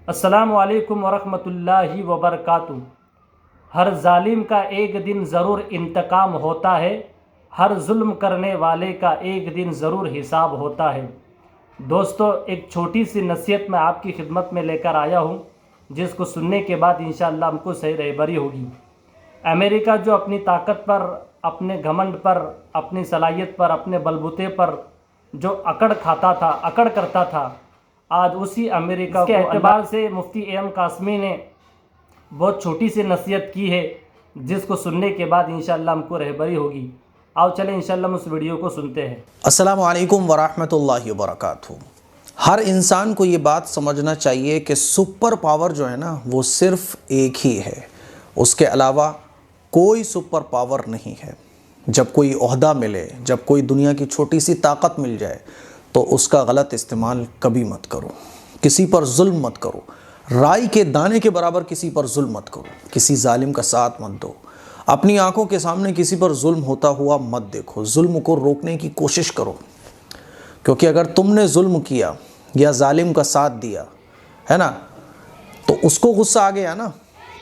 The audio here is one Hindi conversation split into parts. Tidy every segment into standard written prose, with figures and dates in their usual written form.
अस्सलामु अलैकुम वरहमतुल्लाहि वबरकातुहू। हर जालिम का एक दिन ज़रूर इंतकाम होता है, हर जुल्म करने वाले का एक दिन ज़रूर हिसाब होता है। दोस्तों, एक छोटी सी नसीहत मैं आपकी खिदमत में लेकर आया हूँ, जिसको सुनने के बाद इंशाअल्लाह हमको सही रहबरी होगी। अमेरिका जो अपनी ताकत पर, अपने घमंड पर, अपनी सलाहियत पर, अपने बलबूते पर जो अकड़ करता था, आज उसी अमेरिका के एतबार से मुफ्ती एम कासमी ने बहुत छोटी सी नसीहत की है, जिसको सुनने के बाद इंशाअल्लाह हमको रहबरी होगी। आओ चले इंशाअल्लाह उस वीडियो को सुनते हैं। अस्सलामु अलैकुम वरहमतुल्लाहि वबरकातुहू। हर इंसान को ये बात समझना चाहिए कि सुपर पावर जो है ना, वो सिर्फ एक ही है, उसके अलावा कोई सुपर पावर नहीं है। जब कोई ओहदा मिले, जब कोई दुनिया की छोटी सी ताकत मिल जाए, तो उसका गलत इस्तेमाल कभी मत करो। किसी पर जुल्म मत करो, राई के दाने के बराबर किसी पर जुल्म मत करो, किसी जालिम का साथ मत दो। अपनी आंखों के सामने किसी पर जुल्म होता हुआ मत देखो, जुल्म को रोकने की कोशिश करो। क्योंकि अगर तुमने जुल्म किया या जालिम का साथ दिया है ना, तो उसको गुस्सा आ गया ना,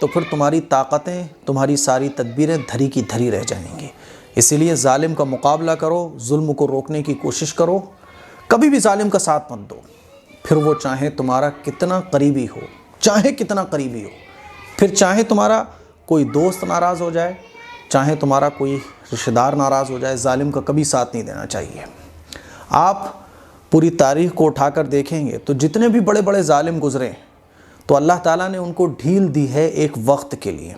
तो फिर तुम्हारी ताकतें, तुम्हारी सारी तदबीरें धरी की धरी रह जाएंगी। इसीलिए जालिम का मुकाबला करो, जुल्म को रोकने की कोशिश करो। कभी भी जालिम का साथ मत दो, फिर वो चाहे तुम्हारा कितना करीबी हो, चाहे कितना करीबी हो, फिर चाहे तुम्हारा कोई दोस्त नाराज़ हो जाए, चाहे तुम्हारा कोई रिश्तेदार नाराज़ हो जाए, जालिम का कभी साथ नहीं देना चाहिए। आप पूरी तारीख़ को उठाकर देखेंगे तो जितने भी बड़े बड़े जालिम गुज़रे, तो अल्लाह ताला ने उनको ढील दी है एक वक्त के लिए।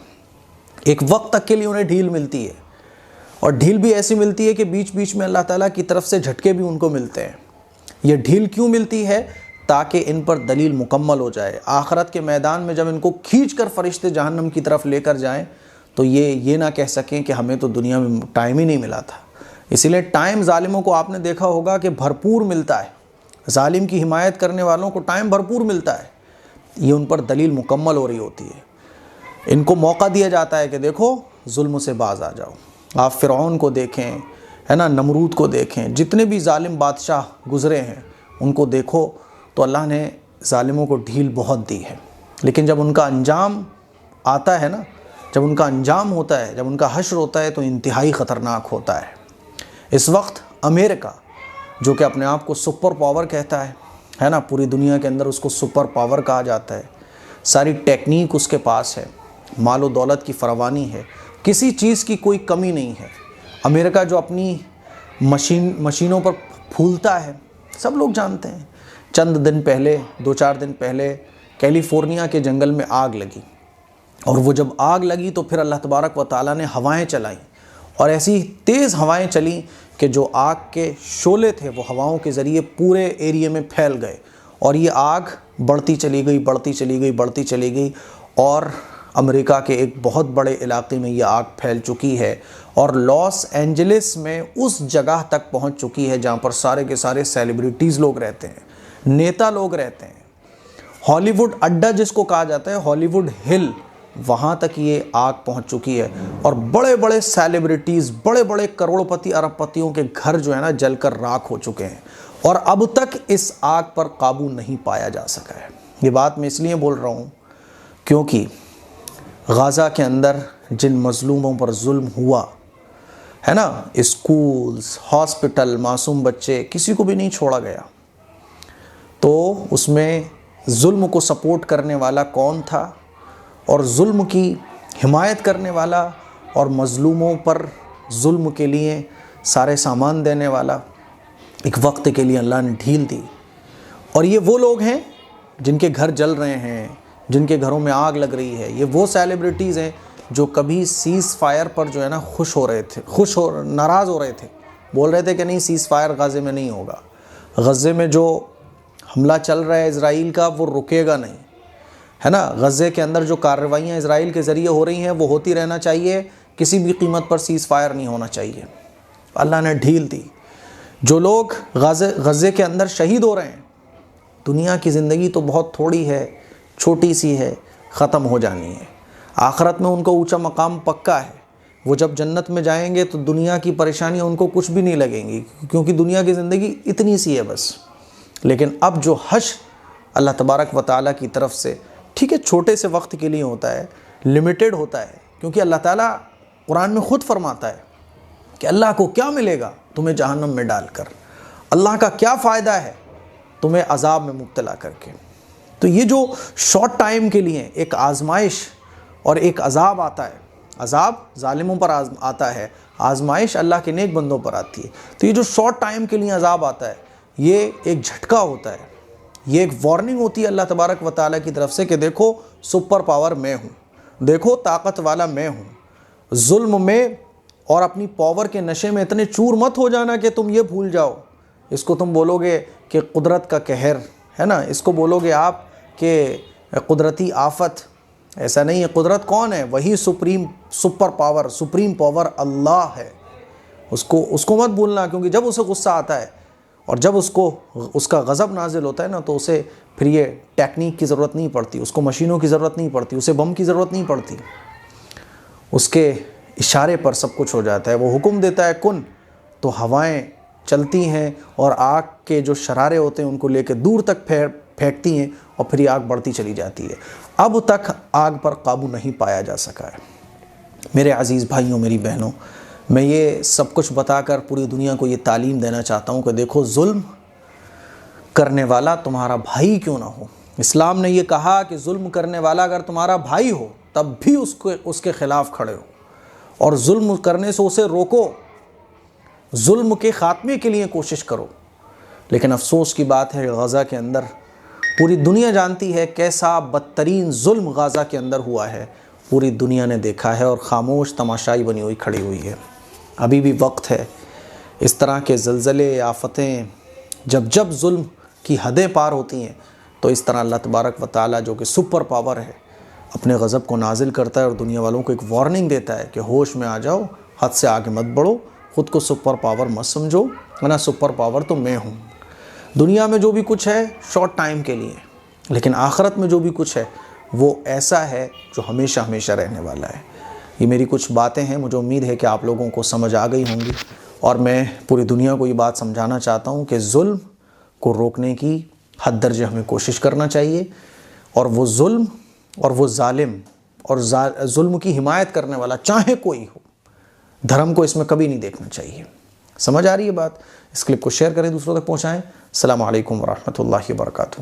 एक वक्त तक के लिए उन्हें ढील मिलती है, और ढील भी ऐसी मिलती है कि बीच बीच में अल्लाह ताला की तरफ से झटके भी उनको मिलते हैं। ये ढील क्यों मिलती है? ताकि इन पर दलील मुकम्मल हो जाए। आखिरत के मैदान में जब इनको खींच कर फरिश्ते जहन्नम की तरफ लेकर जाएं, तो ये ना कह सकें कि हमें तो दुनिया में टाइम ही नहीं मिला था। इसीलिए टाइम जालिमों को आपने देखा होगा कि भरपूर मिलता है। जालिम की हिमायत करने वालों को टाइम भरपूर मिलता है। ये उन पर दलील मुकम्मल हो रही होती है। इनको मौका दिया जाता है कि देखो, जुल्म से बाज आ जाओ। आप फ़िरौन को देखें, है ना, नमरूद को देखें, जितने भी जालिम बादशाह गुज़रे हैं उनको देखो, तो अल्लाह ने जालिमों को ढील बहुत दी है। लेकिन जब उनका अंजाम आता है ना, जब उनका अंजाम होता है, जब उनका हश्र होता है, तो इंतहाई ख़तरनाक होता है। इस वक्त अमेरिका, जो कि अपने आप को सुपर पावर कहता है ना, पूरी दुनिया के अंदर उसको सुपर पावर कहा जाता है। सारी टेक्निक उसके पास है, मालो दौलत की फरावानी है, किसी चीज़ की कोई कमी नहीं है। अमेरिका जो अपनी मशीनों पर फूलता है, सब लोग जानते हैं। चंद दिन पहले, 2-4 दिन पहले कैलिफोर्निया के जंगल में आग लगी, और वो जब आग लगी तो फिर अल्लाह तबारक व ताला ने हवाएं चलाईं, और ऐसी तेज़ हवाएं चली कि जो आग के शोले थे वो हवाओं के ज़रिए पूरे एरिया में फैल गए, और ये आग बढ़ती चली गई, बढ़ती चली गई, बढ़ती चली गई, और अमेरिका के एक बहुत बड़े इलाके में ये आग फैल चुकी है, और लॉस एंजलिस में उस जगह तक पहुंच चुकी है जहां पर सारे के सारे सेलिब्रिटीज़ लोग रहते हैं, नेता लोग रहते हैं। हॉलीवुड अड्डा जिसको कहा जाता है, हॉलीवुड हिल, वहाँ तक ये आग पहुँच चुकी है, और बड़े बड़े सेलिब्रिटीज़, बड़े बड़े करोड़पति अरबपतियों के घर जो है ना, जलकर राख हो चुके हैं, और अब तक इस आग पर काबू नहीं पाया जा सका है। ये बात मैं इसलिए बोल रहा हूँ क्योंकि गाज़ा के अंदर जिन मज़लूमों पर जुल्म हुआ है ना, स्कूल्स, हॉस्पिटल, मासूम बच्चे, किसी को भी नहीं छोड़ा गया। तो उसमें जुल्म को सपोर्ट करने वाला कौन था, और जुल्म की हिमायत करने वाला, और मज़लूमों पर जुल्म के लिए सारे सामान देने वाला, एक वक्त के लिए अल्लाह ने ढील दी। और ये वो लोग हैं जिनके घर जल रहे हैं, जिनके घरों में आग लग रही है। ये वो सेलिब्रिटीज़ हैं जो कभी सीज़ फायर पर जो है ना नाराज़ हो रहे थे, बोल रहे थे कि नहीं, सीज़ फायर गाज़े में नहीं होगा, गज़े में जो हमला चल रहा है इज़राइल का वो रुकेगा नहीं, है ना, गज़े के अंदर जो कार्रवाइयाँ इज़राइल के ज़रिए हो रही हैं वो होती रहना चाहिए, किसी भी कीमत पर सीज़ फायर नहीं होना चाहिए। अल्लाह ने ढील दी। जो लोग गज़े के अंदर शहीद हो रहे हैं, दुनिया की ज़िंदगी तो बहुत थोड़ी है, छोटी सी है, ख़त्म हो जानी है। आखिरत में उनको ऊंचा मकाम पक्का है। वो जब जन्नत में जाएंगे तो दुनिया की परेशानियां उनको कुछ भी नहीं लगेंगी, क्योंकि दुनिया की ज़िंदगी इतनी सी है बस। लेकिन अब जो हश्र अल्लाह तबारक व ताला की तरफ से। ठीक है, छोटे से वक्त के लिए होता है, लिमिटेड होता है, क्योंकि अल्लाह ताला कुरान में ख़ुद फरमाता है कि अल्लाह को क्या मिलेगा तुम्हें जहन्नम में डालकर, अल्लाह का क्या फ़ायदा है तुम्हें अज़ाब में मुब्तला करके। तो ये जो शॉर्ट टाइम के लिए एक आजमाइश और एक अज़ाब आता है, अज़ाब ज़ालिमों पर आता है, आजमाइश अल्लाह के नेक बंदों पर आती है। तो ये जो शॉर्ट टाइम के लिए अज़ाब आता है, ये एक झटका होता है, ये एक वार्निंग होती है अल्लाह तबारक व ताला की तरफ से कि देखो सुपर पावर मैं हूँ, देखो ताकत वाला मैं हूँ। जुल्म में और अपनी पावर के नशे में इतने चूर मत हो जाना कि तुम ये भूल जाओ। इसको तुम बोलोगे कि कुदरत का कहर है ना, इसको बोलोगे आप कि कुदरती आफत। ऐसा नहीं है। कुदरत कौन है? वही सुपर पावर अल्लाह है। उसको मत भूलना, क्योंकि जब उसे गुस्सा आता है और जब उसका गज़ब नाजिल होता है ना, तो उसे फिर ये टेक्निक की ज़रूरत नहीं पड़ती, उसको मशीनों की ज़रूरत नहीं पड़ती, उसे बम की ज़रूरत नहीं पड़ती। उसके इशारे पर सब कुछ हो जाता है। वो हुक्म देता है कुन, तो हवाएं चलती हैं और आग के जो शरारे होते हैं उनको लेकर दूर तक फेंकती हैं और फिर ये आग बढ़ती चली जाती है। अब तक आग पर काबू नहीं पाया जा सका है। मेरे अज़ीज़ भाइयों, मेरी बहनों, मैं ये सब कुछ बताकर पूरी दुनिया को ये तालीम देना चाहता हूँ कि देखो, जुल्म करने वाला तुम्हारा भाई क्यों ना हो। इस्लाम ने ये कहा कि जुल्म करने वाला अगर तुम्हारा भाई हो तब भी उसके ख़िलाफ़ खड़े हो और जुल्म करने से उसे रोको, जुल्म के ख़ात्मे के लिए कोशिश करो। लेकिन अफसोस की बात है, गज़ा के अंदर पूरी दुनिया जानती है कैसा बदतरीन जुल्म गाज़ा के अंदर हुआ है। पूरी दुनिया ने देखा है और ख़ामोश तमाशाई बनी हुई खड़ी हुई है। अभी भी वक्त है। इस तरह के ज़लज़ले, आफ़तें जब जुल्म की हदें पार होती हैं, तो इस तरह अल्लाह तबारक व ताला जो कि सुपर पावर है, अपने गज़ब को नाजिल करता है और दुनिया वालों को एक वार्निंग देता है कि होश में आ जाओ, हद से आगे मत बढ़ो, ख़ुद को सुपर पावर मत समझो, वरना सुपर पावर तो मैं हूँ। दुनिया में जो भी कुछ है शॉर्ट टाइम के लिए, लेकिन आखिरत में जो भी कुछ है वो ऐसा है जो हमेशा हमेशा रहने वाला है। ये मेरी कुछ बातें हैं, मुझे उम्मीद है कि आप लोगों को समझ आ गई होंगी और मैं पूरी दुनिया को ये बात समझाना चाहता हूँ कि जुल्म को रोकने की हद दर्जे हमें कोशिश करना चाहिए, और वो जुल्म और वो जालिम और जुल्म की हिमायत करने वाला चाहे कोई हो, धर्म को इसमें कभी नहीं देखना चाहिए। समझ आ रही है बात? इस क्लिप को शेयर करें, दूसरों तक पहुँचाएँ। अस्सलामु अलैकुम वरहमतुल्लाहि वबरकातुहू।